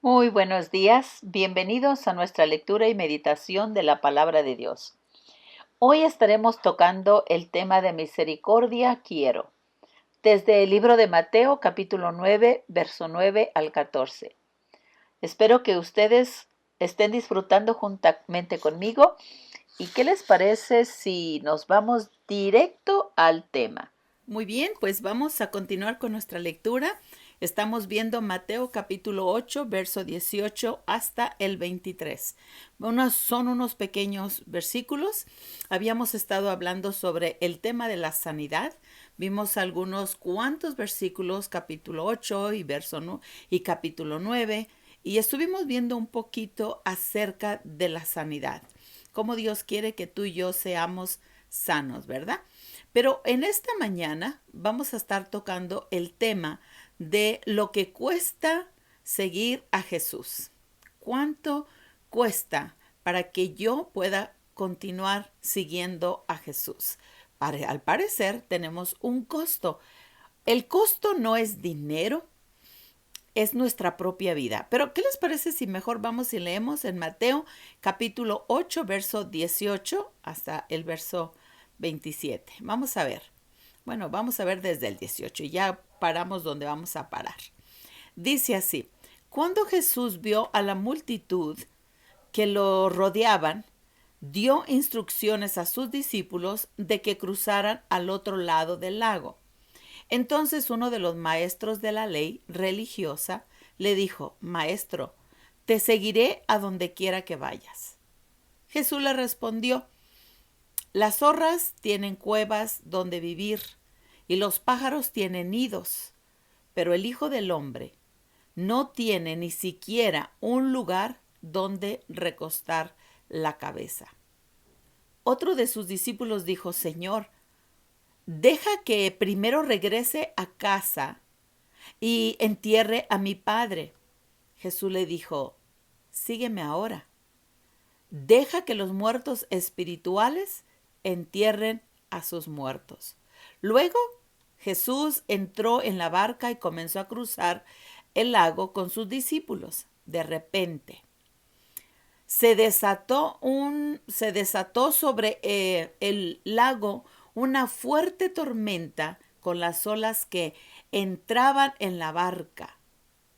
Muy buenos días, bienvenidos a nuestra lectura y meditación de la palabra de Dios. Hoy estaremos tocando el tema de misericordia quiero, desde el libro de Mateo capítulo 9, verso 9 al 14. Espero que ustedes estén disfrutando juntamente conmigo y qué les parece si nos vamos directo al tema. Muy bien, pues vamos a continuar con nuestra lectura. Estamos viendo Mateo capítulo 8, verso 18 hasta el 23. Son unos pequeños versículos. Habíamos estado hablando sobre el tema de la sanidad. Vimos algunos cuantos versículos, capítulo 8 y y capítulo 9, y estuvimos viendo un poquito acerca de la sanidad. Cómo Dios quiere que tú y yo seamos sanos, ¿verdad? Pero en esta mañana vamos a estar tocando el tema de lo que cuesta seguir a Jesús. ¿Cuánto cuesta para que yo pueda continuar siguiendo a Jesús? Al parecer tenemos un costo. El costo no es dinero, es nuestra propia vida. Pero ¿qué les parece si mejor vamos y leemos en Mateo capítulo 8, verso 18 hasta el verso 27? Vamos a ver. Bueno, vamos a ver desde el 18 y ya paramos donde vamos a parar. Dice así: cuando Jesús vio a la multitud que lo rodeaban, dio instrucciones a sus discípulos de que cruzaran al otro lado del lago. Entonces uno de los maestros de la ley religiosa le dijo: Maestro, te seguiré a donde quiera que vayas. Jesús le respondió: las zorras tienen cuevas donde vivir y los pájaros tienen nidos, pero el Hijo del Hombre no tiene ni siquiera un lugar donde recostar la cabeza. Otro de sus discípulos dijo: Señor, deja que primero regrese a casa y entierre a mi padre. Jesús le dijo: sígueme ahora. Deja que los muertos espirituales entierren a sus muertos. Luego Jesús entró en la barca y comenzó a cruzar el lago con sus discípulos. De repente se desató sobre el lago una fuerte tormenta con las olas que entraban en la barca.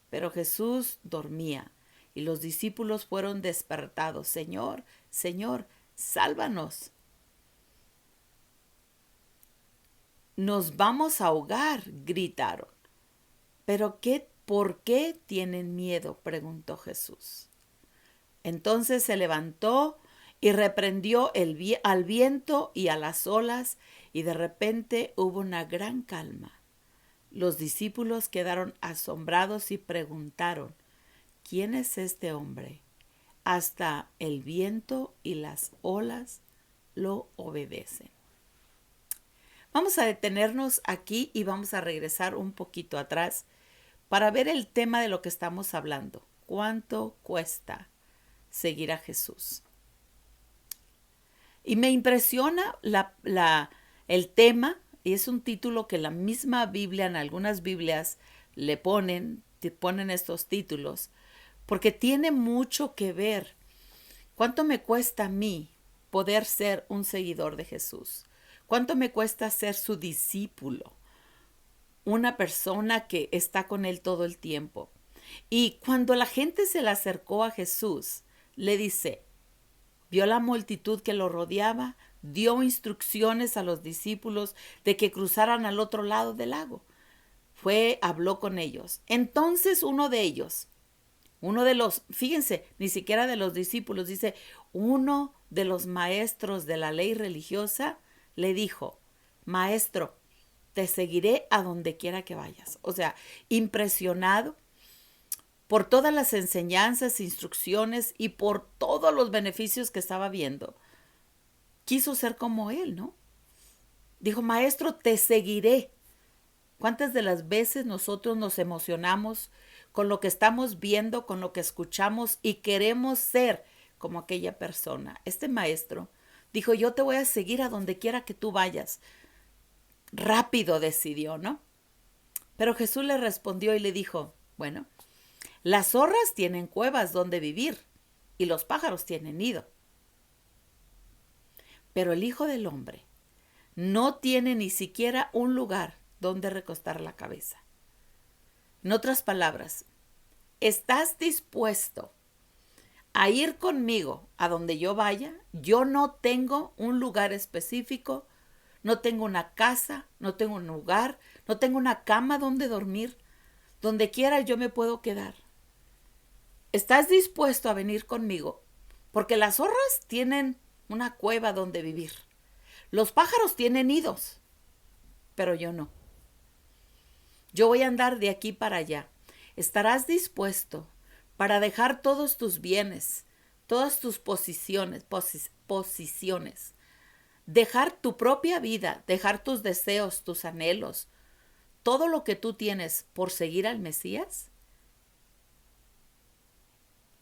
Pero Jesús dormía y los discípulos fueron despertados. Señor, Señor, sálvanos. Nos vamos a ahogar, gritaron. ¿Pero por qué tienen miedo?, preguntó Jesús. Entonces se levantó y reprendió al viento y a las olas, y de repente hubo una gran calma. Los discípulos quedaron asombrados y preguntaron: ¿quién es este hombre? Hasta el viento y las olas lo obedecen. Vamos a detenernos aquí y vamos a regresar un poquito atrás para ver el tema de lo que estamos hablando. ¿Cuánto cuesta seguir a Jesús? Y me impresiona el tema, y es un título que la misma Biblia, en algunas Biblias te ponen estos títulos, porque tiene mucho que ver. ¿Cuánto me cuesta a mí poder ser un seguidor de Jesús? ¿Cuánto me cuesta ser su discípulo? Una persona que está con él todo el tiempo. Y cuando la gente se le acercó a Jesús, le dice, vio la multitud que lo rodeaba, dio instrucciones a los discípulos de que cruzaran al otro lado del lago. Habló con ellos. Entonces fíjense, ni siquiera de los discípulos, dice, uno de los maestros de la ley religiosa le dijo: Maestro, te seguiré a donde quiera que vayas. O sea, impresionado por todas las enseñanzas, instrucciones y por todos los beneficios que estaba viendo. Quiso ser como él, ¿no? Dijo: Maestro, te seguiré. ¿Cuántas de las veces nosotros nos emocionamos con lo que estamos viendo, con lo que escuchamos y queremos ser como aquella persona? Este maestro dijo: yo te voy a seguir a donde quiera que tú vayas. Rápido decidió, ¿no? Pero Jesús le respondió y le dijo: bueno, Las zorras tienen cuevas donde vivir y los pájaros tienen nido. Pero el Hijo del Hombre no tiene ni siquiera un lugar donde recostar la cabeza. En otras palabras, ¿estás dispuesto a ir conmigo a donde yo vaya? Yo no tengo un lugar específico, no tengo una casa, no tengo un lugar, no tengo una cama donde dormir. Donde quiera yo me puedo quedar. ¿Estás dispuesto a venir conmigo? Porque las zorras tienen una cueva donde vivir. Los pájaros tienen nidos, pero yo no. Yo voy a andar de aquí para allá. ¿Estarás dispuesto para dejar todos tus bienes, todas tus posiciones, dejar tu propia vida, dejar tus deseos, tus anhelos, todo lo que tú tienes por seguir al Mesías?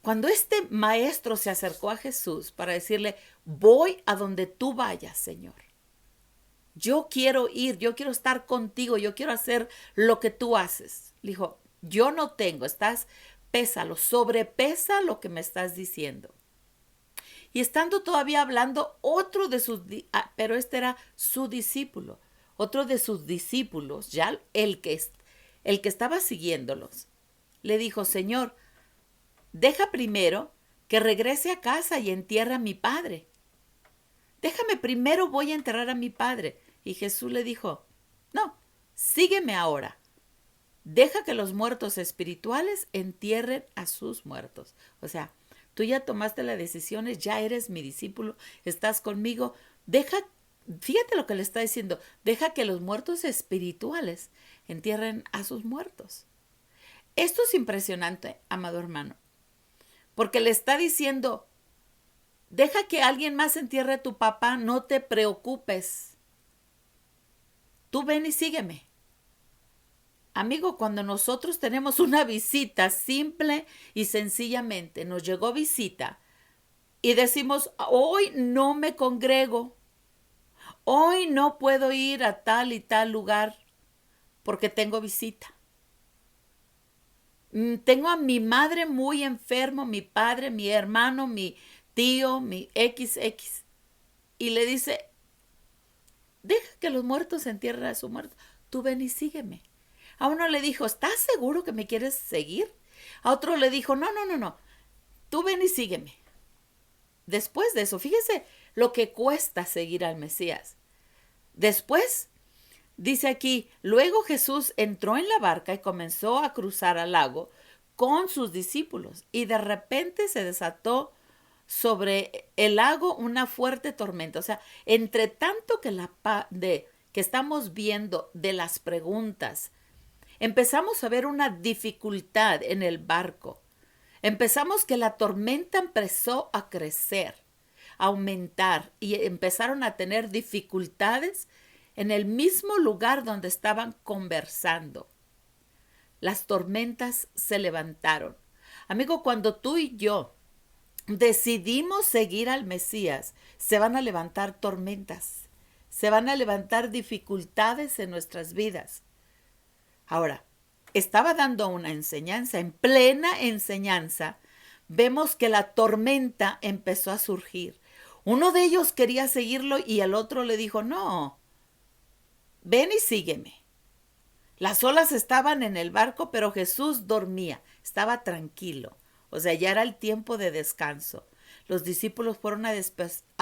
Cuando este maestro se acercó a Jesús para decirle, voy a donde tú vayas, Señor. Yo quiero ir, yo quiero estar contigo, yo quiero hacer lo que tú haces. Le dijo, yo no tengo, pésalo, sobrepesa lo que me estás diciendo. Y estando todavía hablando, pero este era su discípulo, otro de sus discípulos, ya el que estaba siguiéndolos, le dijo, Señor, deja primero que regrese a casa y entierre a mi padre. Déjame primero, voy a enterrar a mi padre. Y Jesús le dijo, no, sígueme ahora. Deja que los muertos espirituales entierren a sus muertos. O sea, tú ya tomaste las decisiones, ya eres mi discípulo, estás conmigo. Fíjate lo que le está diciendo, deja que los muertos espirituales entierren a sus muertos. Esto es impresionante, amado hermano, porque le está diciendo, deja que alguien más entierre a tu papá, no te preocupes. Tú ven y sígueme. Amigo, cuando nosotros tenemos una visita simple y sencillamente, nos llegó visita y decimos, hoy no me congrego, hoy no puedo ir a tal y tal lugar porque tengo visita. Tengo a mi madre muy enfermo, mi padre, mi hermano, mi tío, mi XX. Y le dice, deja que los muertos entierren a su muerto. Tú ven y sígueme. A uno le dijo, ¿estás seguro que me quieres seguir? A otro le dijo, no. Tú ven y sígueme. Después de eso, fíjese lo que cuesta seguir al Mesías. Después, dice aquí, luego Jesús entró en la barca y comenzó a cruzar al lago con sus discípulos. Y de repente se desató sobre el lago una fuerte tormenta. O sea, entre tanto que estamos viendo de las preguntas, empezamos a ver una dificultad en el barco. Empezamos que la tormenta empezó a crecer, a aumentar y empezaron a tener dificultades en el mismo lugar donde estaban conversando. Las tormentas se levantaron. Amigo, cuando tú y yo decidimos seguir al Mesías, se van a levantar tormentas, se van a levantar dificultades en nuestras vidas. Ahora, estaba dando una enseñanza, en plena enseñanza, vemos que la tormenta empezó a surgir. Uno de ellos quería seguirlo y el otro le dijo, no, ven y sígueme. Las olas estaban en el barco, pero Jesús dormía, estaba tranquilo. O sea, ya era el tiempo de descanso. Los discípulos fueron a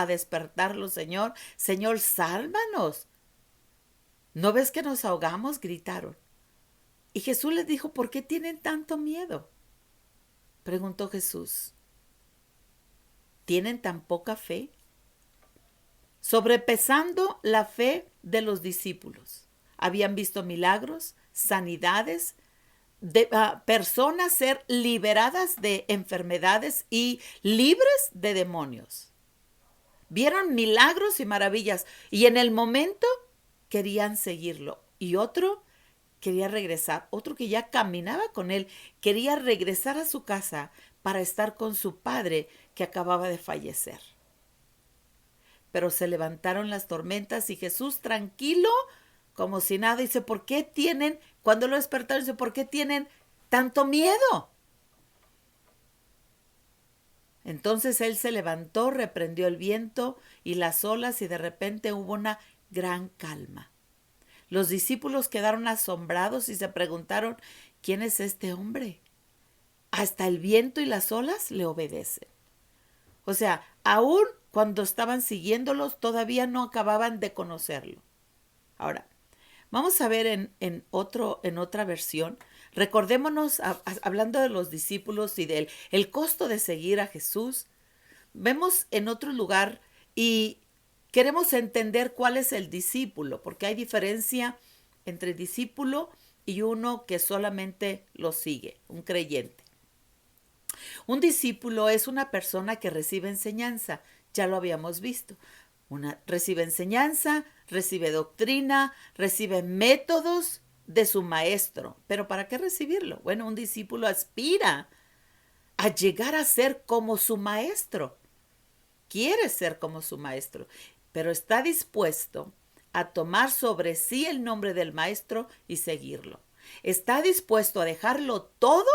despertarlo, Señor, sálvanos. ¿No ves que nos ahogamos? Gritaron. Y Jesús les dijo, ¿por qué tienen tanto miedo? Preguntó Jesús. ¿Tienen tan poca fe? Sobrepesando la fe de los discípulos. Habían visto milagros, sanidades, personas ser liberadas de enfermedades y libres de demonios. Vieron milagros y maravillas y en el momento querían seguirlo. Y otro quería regresar, otro que ya caminaba con él, quería regresar a su casa para estar con su padre que acababa de fallecer. Pero se levantaron las tormentas y Jesús tranquilo, como si nada, dice, cuando lo despertaron, dice, ¿por qué tienen tanto miedo? Entonces él se levantó, reprendió el viento y las olas y de repente hubo una gran calma. Los discípulos quedaron asombrados y se preguntaron, ¿quién es este hombre? Hasta el viento y las olas le obedecen. O sea, aún cuando estaban siguiéndolos, todavía no acababan de conocerlo. Ahora, vamos a ver en otra versión. Recordémonos, hablando de los discípulos y del el costo de seguir a Jesús, vemos en otro lugar y queremos entender cuál es el discípulo, porque hay diferencia entre discípulo y uno que solamente lo sigue, un creyente. Un discípulo es una persona que recibe enseñanza, ya lo habíamos visto. Recibe enseñanza, recibe doctrina, recibe métodos de su maestro. ¿Pero para qué recibirlo? Bueno, un discípulo aspira a llegar a ser como su maestro. Quiere ser como su maestro, pero está dispuesto a tomar sobre sí el nombre del maestro y seguirlo. Está dispuesto a dejarlo todo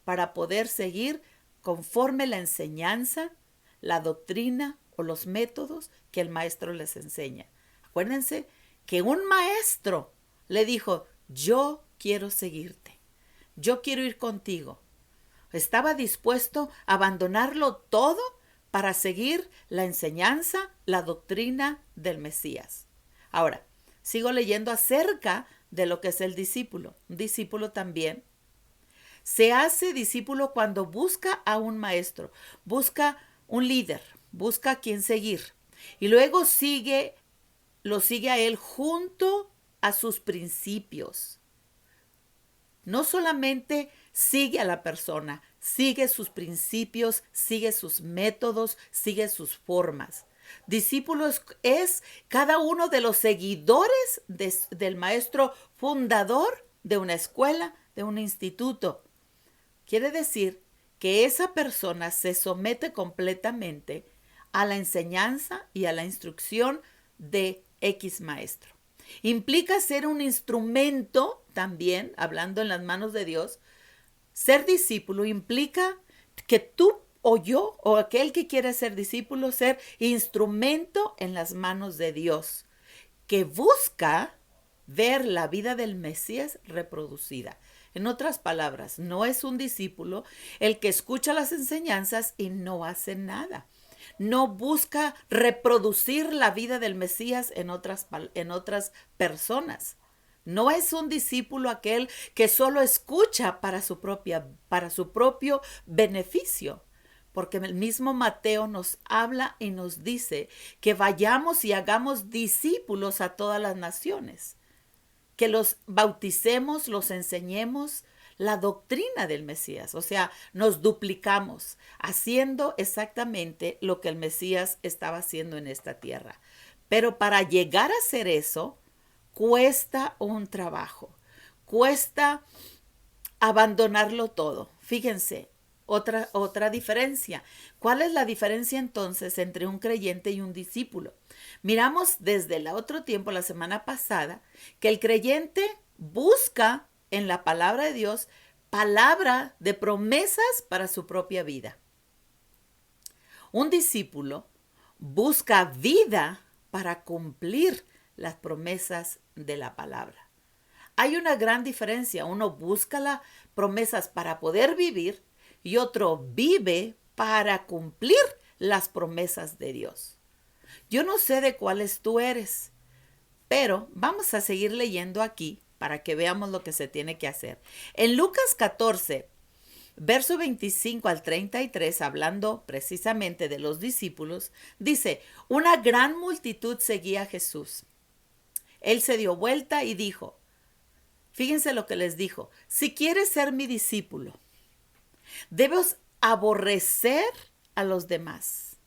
para poder seguir conforme la enseñanza, la doctrina o los métodos que el maestro les enseña. Acuérdense que un maestro le dijo, yo quiero seguirte, yo quiero ir contigo. Estaba dispuesto a abandonarlo todo para seguir la enseñanza, la doctrina del Mesías. Ahora, sigo leyendo acerca de lo que es el discípulo. Un discípulo también se hace discípulo cuando busca a un maestro, busca un líder, busca a quien seguir. Y luego lo sigue a él junto a sus principios. No solamente sigue a la persona, sigue sus principios, sigue sus métodos, sigue sus formas. Discípulo es cada uno de los seguidores del maestro fundador de una escuela, de un instituto. Quiere decir que esa persona se somete completamente a la enseñanza y a la instrucción de X maestro. Implica ser un instrumento también, hablando en las manos de Dios. Ser discípulo implica que tú o yo o aquel que quiere ser discípulo, ser instrumento en las manos de Dios, que busca ver la vida del Mesías reproducida. En otras palabras, no es un discípulo el que escucha las enseñanzas y no hace nada. No busca reproducir la vida del Mesías en otras personas. No es un discípulo aquel que solo escucha para su propio beneficio. Porque el mismo Mateo nos habla y nos dice que vayamos y hagamos discípulos a todas las naciones. Que los bauticemos, los enseñemos la doctrina del Mesías. O sea, nos duplicamos, haciendo exactamente lo que el Mesías estaba haciendo en esta tierra. Pero para llegar a hacer eso, cuesta un trabajo. Cuesta abandonarlo todo. Fíjense, otra diferencia. ¿Cuál es la diferencia entonces entre un creyente y un discípulo? Miramos desde el otro tiempo, la semana pasada, que el creyente busca en la palabra de Dios palabra de promesas para su propia vida. Un discípulo busca vida para cumplir las promesas de la palabra. Hay una gran diferencia. Uno busca las promesas para poder vivir y otro vive para cumplir las promesas de Dios. Yo no sé de cuáles tú eres, pero vamos a seguir leyendo aquí para que veamos lo que se tiene que hacer. En Lucas 14, verso 25 al 33, hablando precisamente de los discípulos, dice, una gran multitud seguía a Jesús. Él se dio vuelta y dijo, fíjense lo que les dijo, si quieres ser mi discípulo, debes aborrecer a los demás.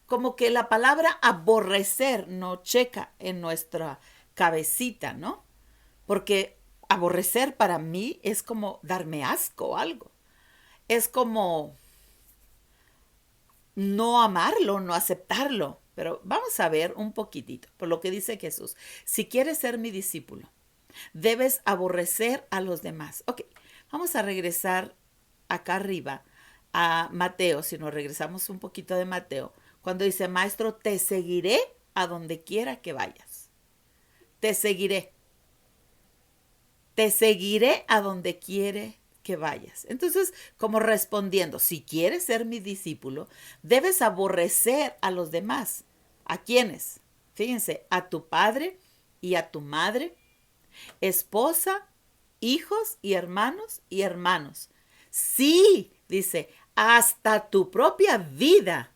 Como que la palabra aborrecer no checa en nuestra cabecita, ¿no? Porque aborrecer para mí es como darme asco o algo. Es como no amarlo, no aceptarlo. Pero vamos a ver un poquitito por lo que dice Jesús. Si quieres ser mi discípulo, debes aborrecer a los demás. Ok, vamos a regresar acá arriba a Mateo, si nos regresamos un poquito de Mateo, cuando dice, maestro, te seguiré a donde quiera que vayas. Te seguiré. Te seguiré a donde quiere que vayas. Entonces, como respondiendo, si quieres ser mi discípulo, debes aborrecer a los demás. ¿A quiénes? Fíjense, a tu padre y a tu madre, esposa, hijos y hermanos y hermanos. Sí, dice, hasta tu propia vida.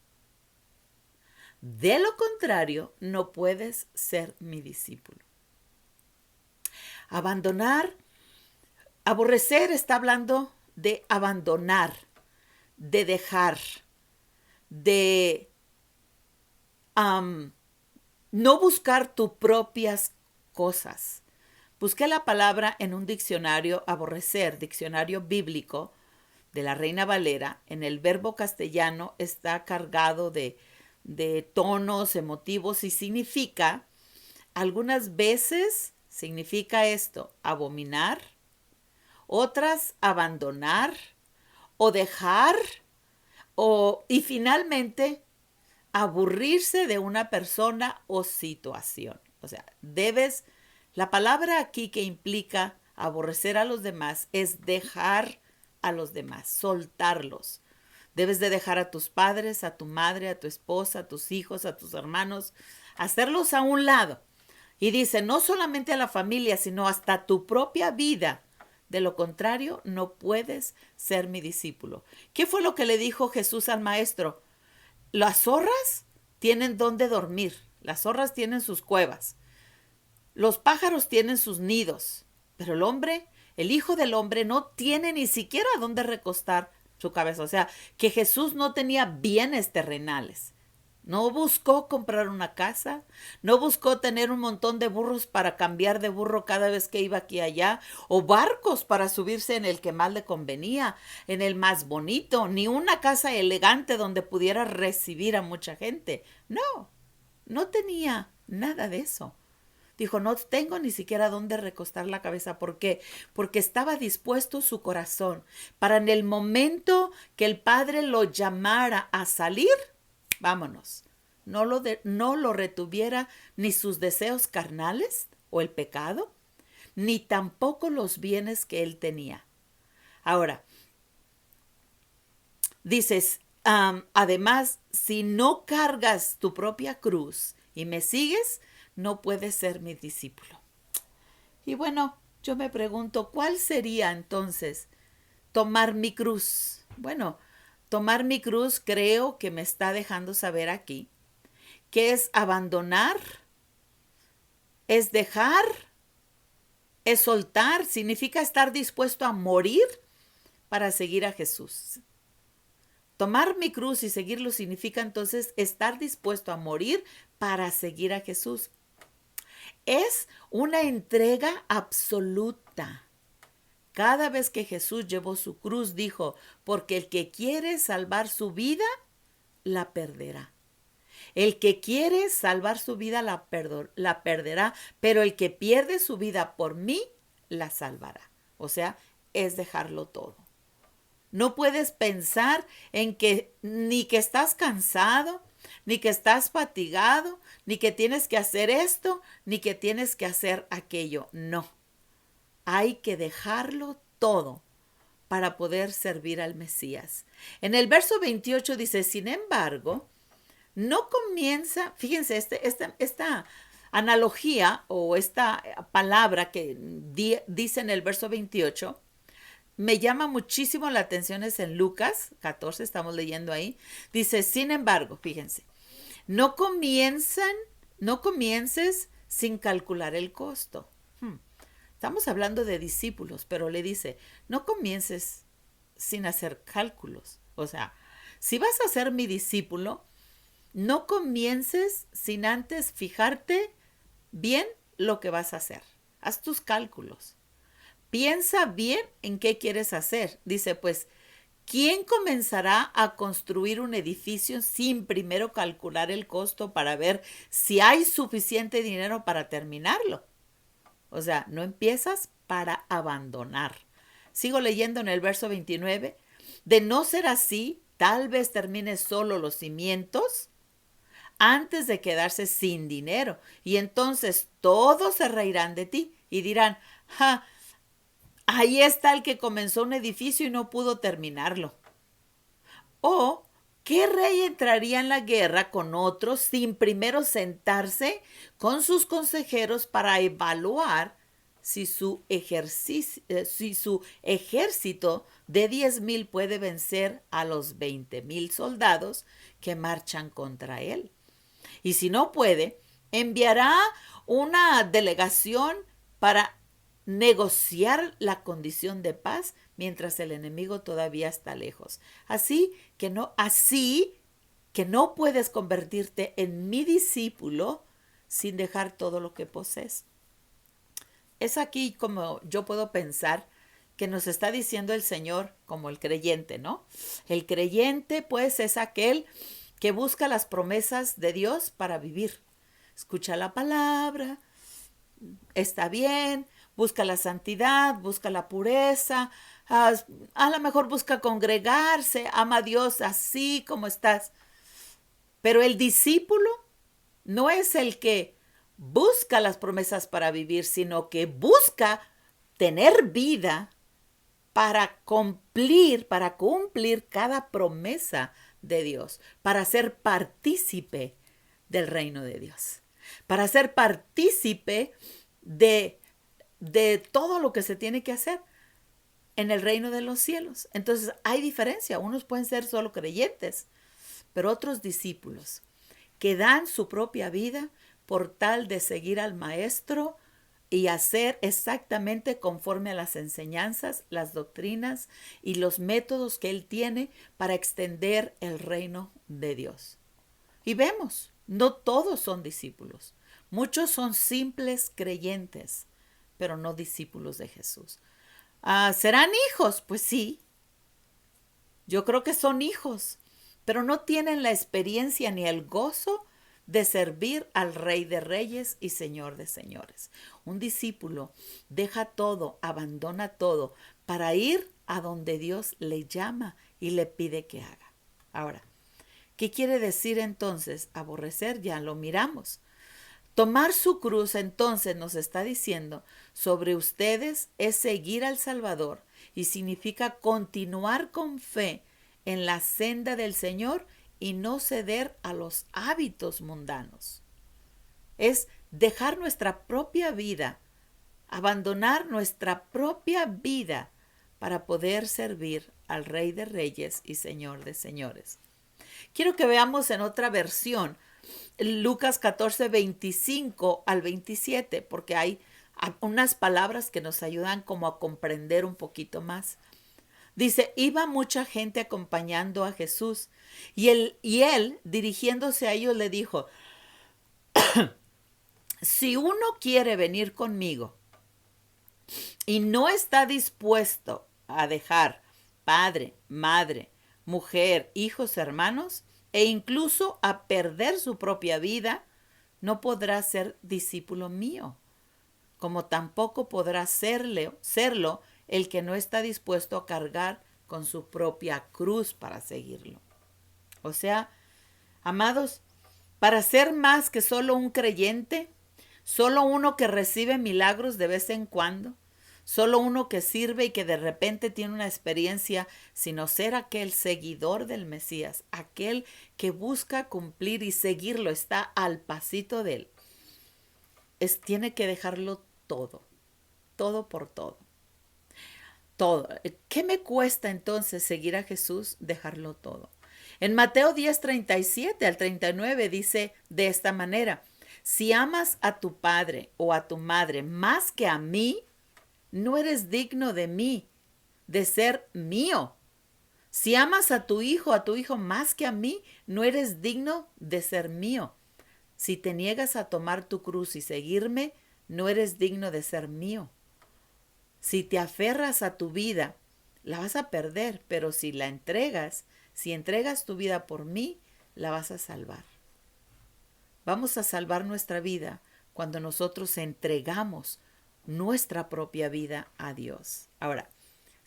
De lo contrario, no puedes ser mi discípulo. Abandonar, aborrecer está hablando de abandonar, de dejar, de no buscar tus propias cosas. Busqué la palabra en un diccionario aborrecer, diccionario bíblico de la Reina Valera. En el verbo castellano está cargado de tonos emotivos y significa, algunas veces significa esto, abominar, otras abandonar o dejar y finalmente aburrirse de una persona o situación. O sea, la palabra aquí que implica aborrecer a los demás es dejar a los demás, soltarlos. Debes de dejar a tus padres, a tu madre, a tu esposa, a tus hijos, a tus hermanos, hacerlos a un lado. Y dice, no solamente a la familia, sino hasta tu propia vida. De lo contrario, no puedes ser mi discípulo. ¿Qué fue lo que le dijo Jesús al maestro? Las zorras tienen dónde dormir. Las zorras tienen sus cuevas. Los pájaros tienen sus nidos. Pero el hombre, el Hijo del Hombre, no tiene ni siquiera dónde recostar su cabeza. O sea, que Jesús no tenía bienes terrenales. No buscó comprar una casa, no buscó tener un montón de burros para cambiar de burro cada vez que iba aquí y allá, o barcos para subirse en el que más le convenía, en el más bonito, ni una casa elegante donde pudiera recibir a mucha gente. No, no tenía nada de eso. Dijo, no tengo ni siquiera dónde recostar la cabeza. ¿Por qué? Porque estaba dispuesto su corazón para en el momento que el Padre lo llamara a salir, vámonos. No lo retuviera ni sus deseos carnales o el pecado, ni tampoco los bienes que él tenía. Ahora, dices, además, si no cargas tu propia cruz y me sigues, no puedes ser mi discípulo. Y bueno, yo me pregunto, ¿cuál sería entonces tomar mi cruz? Bueno, tomar mi cruz creo que me está dejando saber aquí que es abandonar, es dejar, es soltar, significa estar dispuesto a morir para seguir a Jesús. Tomar mi cruz y seguirlo significa entonces estar dispuesto a morir para seguir a Jesús. Es una entrega absoluta. Cada vez que Jesús llevó su cruz, dijo, porque el que quiere salvar su vida, la perderá. El que quiere salvar su vida la perderá, pero el que pierde su vida por mí, la salvará. O sea, es dejarlo todo. No puedes pensar en que ni que estás cansado, ni que estás fatigado, ni que tienes que hacer esto, ni que tienes que hacer aquello. No. Hay que dejarlo todo para poder servir al Mesías. En el verso 28 dice, sin embargo, no comienza, fíjense, esta analogía o esta palabra que dice en el verso 28, me llama muchísimo la atención, es en Lucas 14, estamos leyendo ahí, dice, sin embargo, fíjense, no comiences sin calcular el costo. Estamos hablando de discípulos, pero le dice, no comiences sin hacer cálculos. O sea, si vas a ser mi discípulo, no comiences sin antes fijarte bien lo que vas a hacer. Haz tus cálculos. Piensa bien en qué quieres hacer. Dice, pues, ¿quién comenzará a construir un edificio sin primero calcular el costo para ver si hay suficiente dinero para terminarlo? O sea, no empiezas para abandonar. Sigo leyendo en el verso 29. De no ser así, tal vez termine solo los cimientos antes de quedarse sin dinero. Y entonces todos se reirán de ti y dirán, ja, ahí está el que comenzó un edificio y no pudo terminarlo. O, ¿qué rey entraría en la guerra con otros sin primero sentarse con sus consejeros para evaluar si su ejército de 10,000 puede vencer a los 20,000 soldados que marchan contra él? Y si no puede, enviará una delegación para negociar la condición de paz mientras el enemigo todavía está lejos. Así que no puedes convertirte en mi discípulo sin dejar todo lo que posees. Es aquí como yo puedo pensar que nos está diciendo el Señor como el creyente, ¿no? El creyente, pues, es aquel que busca las promesas de Dios para vivir. Escucha la palabra, está bien, busca la santidad, busca la pureza, a lo mejor busca congregarse, ama a Dios así como estás. Pero el discípulo no es el que busca las promesas para vivir, sino que busca tener vida para cumplir cada promesa de Dios, para ser partícipe del reino de Dios, para ser partícipe de todo lo que se tiene que hacer en el reino de los cielos. Entonces hay diferencia, unos pueden ser solo creyentes, pero otros discípulos que dan su propia vida por tal de seguir al maestro y hacer exactamente conforme a las enseñanzas, las doctrinas y los métodos que él tiene para extender el reino de Dios. Y vemos, no todos son discípulos. Muchos son simples creyentes, pero no discípulos de Jesús. ¿Serán hijos? Pues sí. Yo creo que son hijos, pero no tienen la experiencia ni el gozo de servir al Rey de Reyes y Señor de Señores. Un discípulo deja todo, abandona todo para ir a donde Dios le llama y le pide que haga. Ahora, ¿qué quiere decir entonces aborrecer? Ya lo miramos. Tomar su cruz entonces nos está diciendo sobre ustedes es seguir al Salvador y significa continuar con fe en la senda del Señor y no ceder a los hábitos mundanos. Es dejar nuestra propia vida, abandonar nuestra propia vida para poder servir al Rey de Reyes y Señor de Señores. Quiero que veamos en otra versión Lucas 14, 25 al 27, porque hay unas palabras que nos ayudan como a comprender un poquito más. Dice, iba mucha gente acompañando a Jesús y él, dirigiéndose a ellos, le dijo, si uno quiere venir conmigo y no está dispuesto a dejar padre, madre, mujer, hijos, hermanos, e incluso a perder su propia vida, no podrá ser discípulo mío, como tampoco podrá serlo el que no está dispuesto a cargar con su propia cruz para seguirlo. O sea, amados, para ser más que solo un creyente, solo uno que recibe milagros de vez en cuando, solo uno que sirve y que de repente tiene una experiencia, sino ser aquel seguidor del Mesías, aquel que busca cumplir y seguirlo, está al pasito de él. Tiene que dejarlo todo, todo por todo. Todo. ¿Qué me cuesta entonces seguir a Jesús? Dejarlo todo. En Mateo 10, 37 al 39 dice de esta manera, si amas a tu padre o a tu madre más que a mí, no eres digno de mí, de ser mío. Si amas a tu hijo más que a mí, no eres digno de ser mío. Si te niegas a tomar tu cruz y seguirme, no eres digno de ser mío. Si te aferras a tu vida, la vas a perder, pero si entregas tu vida por mí, la vas a salvar. Vamos a salvar nuestra vida cuando nosotros entregamos nuestra propia vida a Dios. Ahora,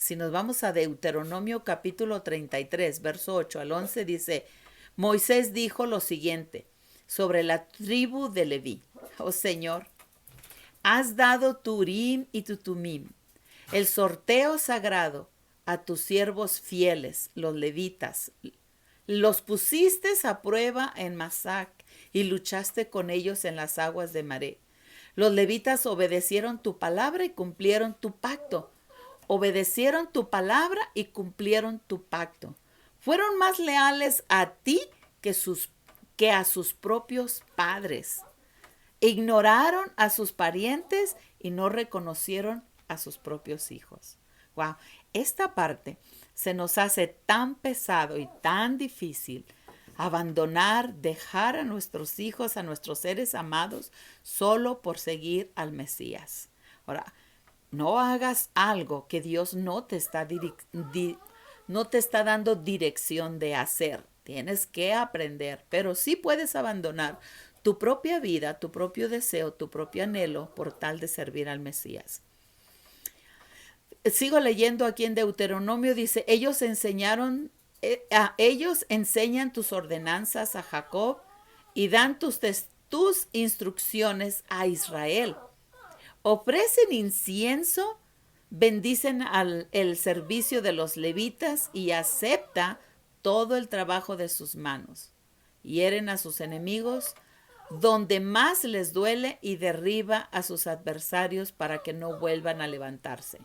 Si nos vamos a Deuteronomio capítulo 33, verso 8 al 11, dice, Moisés dijo lo siguiente sobre la tribu de Leví. Oh Señor, has dado tu Urim y tu Tumim, el sorteo sagrado, a tus siervos fieles, los levitas. Los pusiste a prueba en Masac y luchaste con ellos en las aguas de Maré. Los levitas obedecieron tu palabra y cumplieron tu pacto. Obedecieron tu palabra y cumplieron tu pacto. Fueron más leales a ti que a sus propios padres. Ignoraron a sus parientes y no reconocieron a sus propios hijos. Wow, esta parte se nos hace tan pesado y tan difícil abandonar, dejar a nuestros hijos, a nuestros seres amados, solo por seguir al Mesías. Ahora, no hagas algo que Dios no te está dando dirección de hacer. Tienes que aprender, pero sí puedes abandonar tu propia vida, tu propio deseo, tu propio anhelo por tal de servir al Mesías. Sigo leyendo aquí en Deuteronomio, dice, ellos enseñan tus ordenanzas a Jacob y dan tus instrucciones a Israel. Ofrecen incienso, bendicen el servicio de los levitas y acepta todo el trabajo de sus manos. Hieren a sus enemigos donde más les duele y derriba a sus adversarios para que no vuelvan a levantarse.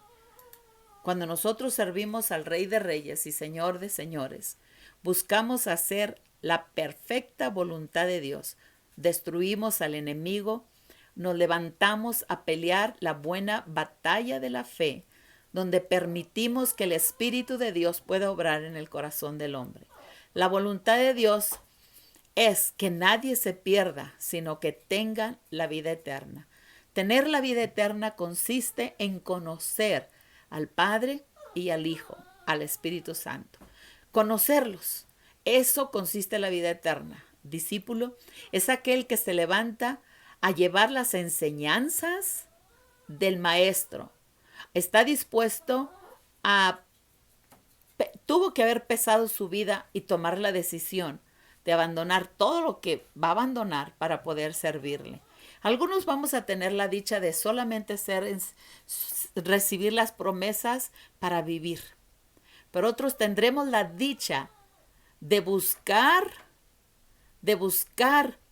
Cuando nosotros servimos al Rey de Reyes y Señor de Señores, buscamos hacer la perfecta voluntad de Dios. Destruimos al enemigo, nos levantamos a pelear la buena batalla de la fe, donde permitimos que el Espíritu de Dios pueda obrar en el corazón del hombre. La voluntad de Dios es que nadie se pierda, sino que tengan la vida eterna. Tener la vida eterna consiste en conocer al Padre y al Hijo, al Espíritu Santo. Conocerlos, eso consiste en la vida eterna. Discípulo es aquel que se levanta a llevar las enseñanzas del Maestro. Está dispuesto tuvo que haber pesado su vida y tomar la decisión de abandonar todo lo que va a abandonar para poder servirle. Algunos vamos a tener la dicha de solamente recibir las promesas para vivir, pero otros tendremos la dicha de buscar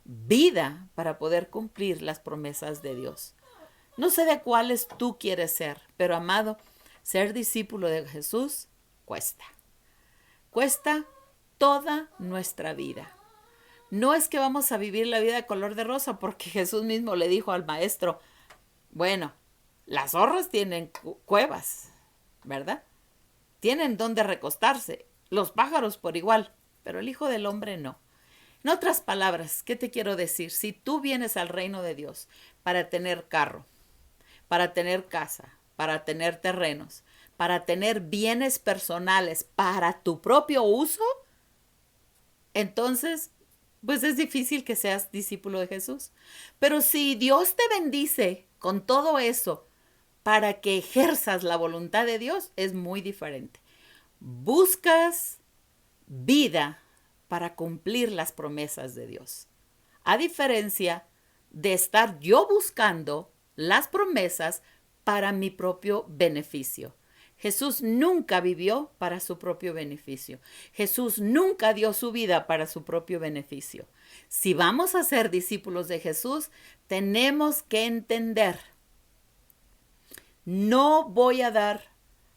vida para poder cumplir las promesas de Dios. No sé de cuáles tú quieres ser, pero amado, ser discípulo de Jesús cuesta. Cuesta toda nuestra vida. No es que vamos a vivir la vida de color de rosa, porque Jesús mismo le dijo al maestro, bueno, las zorras tienen cuevas, ¿verdad? Tienen donde recostarse, los pájaros por igual, pero el Hijo del Hombre no. En otras palabras, ¿qué te quiero decir? Si tú vienes al reino de Dios para tener carro, para tener casa, para tener terrenos, para tener bienes personales para tu propio uso, entonces, pues es difícil que seas discípulo de Jesús. Pero si Dios te bendice con todo eso para que ejerzas la voluntad de Dios, es muy diferente. Buscas vida para cumplir las promesas de Dios. A diferencia de estar yo buscando las promesas para mi propio beneficio. Jesús nunca vivió para su propio beneficio. Jesús nunca dio su vida para su propio beneficio. Si vamos a ser discípulos de Jesús, tenemos que entender, no voy a dar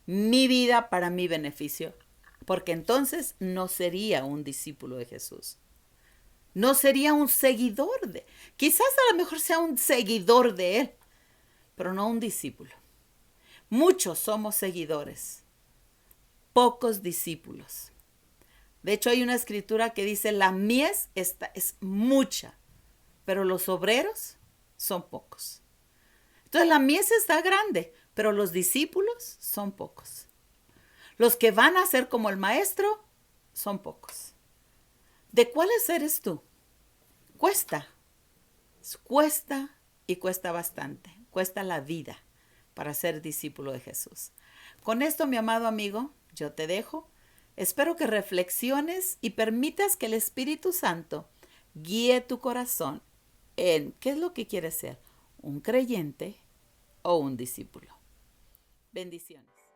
mi vida para mi beneficio, porque entonces no sería un discípulo de Jesús. No sería un seguidor quizás a lo mejor sea un seguidor de Él, pero no un discípulo. Muchos somos seguidores, pocos discípulos. De hecho, hay una escritura que dice, la mies es mucha, pero los obreros son pocos. Entonces, la mies está grande, pero los discípulos son pocos. Los que van a ser como el maestro son pocos. ¿De cuáles eres tú? Cuesta y cuesta bastante. Cuesta la vida para ser discípulo de Jesús. Con esto, mi amado amigo, yo te dejo. Espero que reflexiones y permitas que el Espíritu Santo guíe tu corazón en qué es lo que quieres ser, un creyente o un discípulo. Bendiciones.